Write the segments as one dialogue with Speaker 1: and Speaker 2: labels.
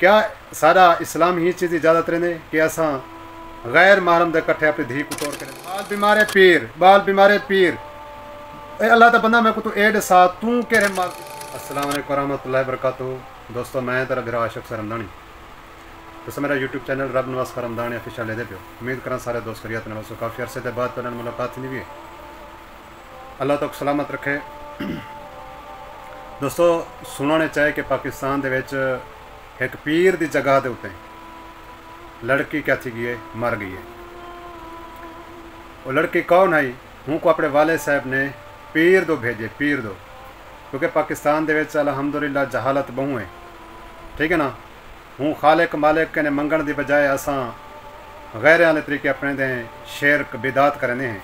Speaker 1: क्या सारा इस्लाम ही चीज़ इजाजत रहने कि असा गैर महरम दे कट्ठे अपनी धी को तोड़ कर बाल बीमारे पीर ए अल्लाह दा बंदा मैं को तू एड सा तू केरे मार। अस्सलाम वालेकुम रहमतुल्लाहि वबरकातुहू। दोस्तों मैं तेरा गिरा आशिक सर रमदानी। दोस्तों मेरा यूट्यूब चैनल रब नवाज का रमदानी ऑफिशियल ले दे पियो। उम्मीद करा सारे दोस्त करिए अपने दोस्तों काफ़ी अरसे के बाद पर मुलाकात नहीं हुई। अल्लाह तक सलामत रखे। दोस्तों सुनाने चाहे कि पाकिस्तान दे विच एक पीर की जगह के उत्ते लड़की क्या थी गई है, मर गई है। वो लड़की कौन आई? हूँ को अपने वाले साहब ने पीर दो भेजे, पीर दो, क्योंकि पाकिस्तान दे विच अलहमदुलिल्लाह जहालत बहु है, ठीक है ना। हूँ खालिक मालिक ने मंगण की बजाय असा गैर वाले तरीके अपने दें शेरक बिदात करने हैं।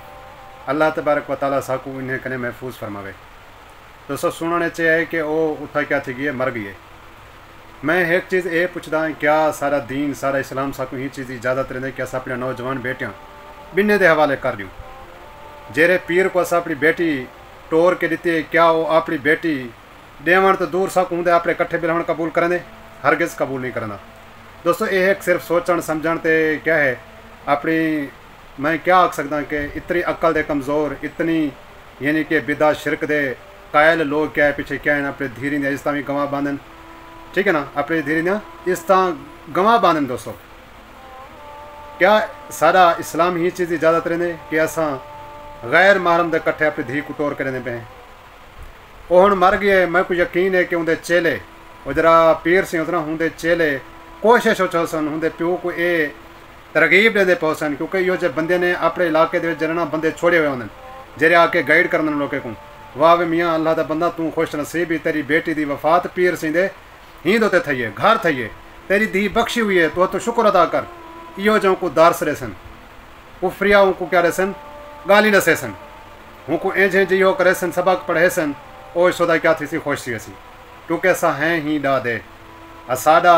Speaker 1: अल्लाह तबारक व तआला साकू इन्हें कने महफूज फरमावे। दोस्तों सुनने चाहिए कि वो उठा क्या थी गई है, मर गई है। मैं एक चीज़ ये पुछदा क्या सारा दीन सारा इस्लाम साकू ही चीज़ इजाजत रहने कि अस अपने नौजवान बेटियां बिन्ने के हवाले कर दूँ। जेरे पीर को अस अपनी बेटी टोर के दिते, क्या वो अपनी बेटी देवन तो दूर साकू होंगे अपने कट्ठे बिलहण कबूल करें? हरगिज़ कबूल नहीं करना। दोस्तों ये एक सिर्फ सोचण समझण ते क्या है अपनी, मैं क्या आख सकदा कि इतनी अक्ल दे कमज़ोर, इतनी यानी कि बिदा शिरक दे कायल लोग क्या है पीछे क्या है अपने धीरे ने इस तरह गवाह बांधन, ठीक है ना, अपनी धीरे ने इस तरह गवाह बांधन। दोस्तों क्या सारा इस्लाम ही चीज़ इजाजत रहने कि असा गैर महरम दे कट्ठे अपनी धी को तोड़ के रहने पे। वो हुण मर गए, मैं को यकीन है कि उनके चेले वो जरा पीर से उतना होंगे चेले कोशिश हो सन होंगे प्यो को ये तरगीब देते पौ सन, क्योंकि यो जो बंदे ने अपने इलाके के जरा बंदे छोड़े हुए होंगे जेरे आके गाइड करने लोगों को। वाह वे मियाँ अल्लाह का बंदा तू खुश नसीब ही, तेरी बेटी की वफात पीर सी दे ही दोते थइए घर थइए, तेरी धी बख्शी हुई है तो शुक्र अदा कर। इो जो को दारस रहे सन उफरिया को क्या रहे सन गाली दसे सन, हूँ को एंझे जो करे सन सबक पढ़े सन, ओ सोदा क्या थी सी खुश थी असी, क्योंकि असा हैं ही डा दे साडा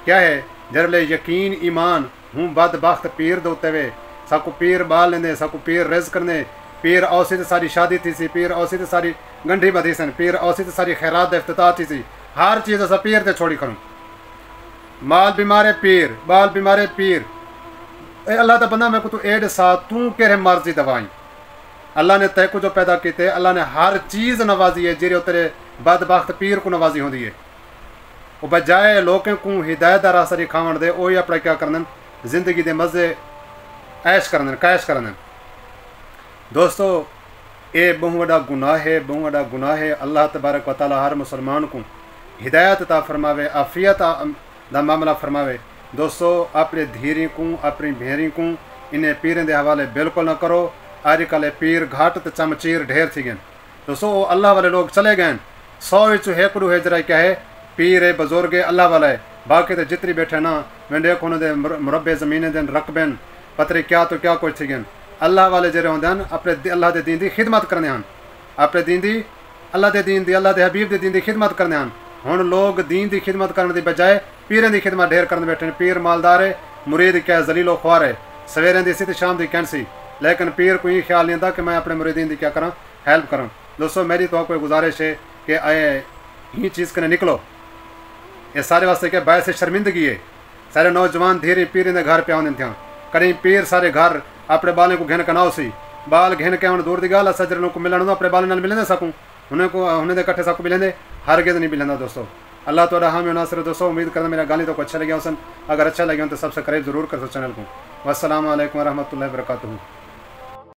Speaker 1: क्या है जरले यकीन ईमान हूँ बद बख्त पीर दोते वे साकू पीर बाल लेंदे, साकू पीर रिज़ करने, पीर औसी तो सारी शादी थी सी, पीर औसी तो सारी गंढी बधी सन, पीर औसी तो सारी खैरात इफ्तिताह थी सी, हर चीज़ असा पीर ते छोड़ी करूँ। माल बीमारे पीर बाल बीमारे पीर ए अल्लाह का बंदा मैं को तू एड सा तू केरे मर्जी दवाई। अल्लाह ने तय को जो पैदा किए, अल्लाह ने हर चीज़ नवाजी है जेरे तेरे बदबख्त पीर को नवाजी होती है। वो बजाय लोगों को हिदायत रास्ता खावन दे वो अपना क्या करन जिंदगी के मज़े ऐश करन कैश करन। दोस्तों ये बहु वड्डा गुनाह है, बहु वड्डा गुनाह है। अल्लाह तबारक व तआला हर मुसलमान को हिदायत अता फरमावे, आफियत दा मामला फरमावे। दोस्तों अपने धीरी को अपनी भेरी को इन्हें पीरें के हवाले बिल्कुल न करो। अजकल पीर घाट तो चमचीर ढेर थी गए। दोस्तों वो अल्लाह वाले लोग चले गए 100 विचों हेकड़ू है जरा क्या है पीर है बुजुर्ग है अल्लाह वाला है, बाकी तो जितनी बैठे ना वेंडे उन्होंने मुरबे ज़मीन दिन रकबन पतरे क्या तो क्या कुछ थी गए। अल्लाह वाले जरे होंगे अपने अल्लाह के दीन की खिदमत करने हैं, अपने दीन की अल्लाह के दीन की अल्लाह के हबीब के दीन की खिदमत करने हैं। हुण लोग दीन की खिदमत करने की बजाय पीरें की खिदमत ढेर करने बैठे। पीर मालदार है, मुरीद क्या जलीलो ख्वार है, सवेरे दी सी तो शाम की कैंसी, लेकिन पीर को ये ख्याल नहीं आता कि मैं अपने मुरीदीन की क्या करा हेल्प करूँ। दोस्तों मेरी तो कोई गुजारिश है कि आए ही चीज़ कने निकलो। ये सारे वास्ते क्या बाय से शर्मिंदगी है। सारे नौजवान धीरे पीर ने घर पे आने थे, कहीं पीर सारे घर अपने बालें को घेन कनाओ सी, बाल घेन के दूर की गाल सजर को मिलन अपने बाल मिलने सकूँ उन्हें को उन्हें कट्ठे सकूँ मिलेंदे हर गेद नहीं मिलना। दोस्तों अल्लाह तआला हामी नासिर। दोस्तों उम्मीद करना मेरा गाली तो को अच्छा लगे सन, अगर अच्छा लगे तो सब्सक्राइब जरूर कर दो चैनल को। वस्सलामु अलैकुम रहमतुल्लाहि व बरकातुहू।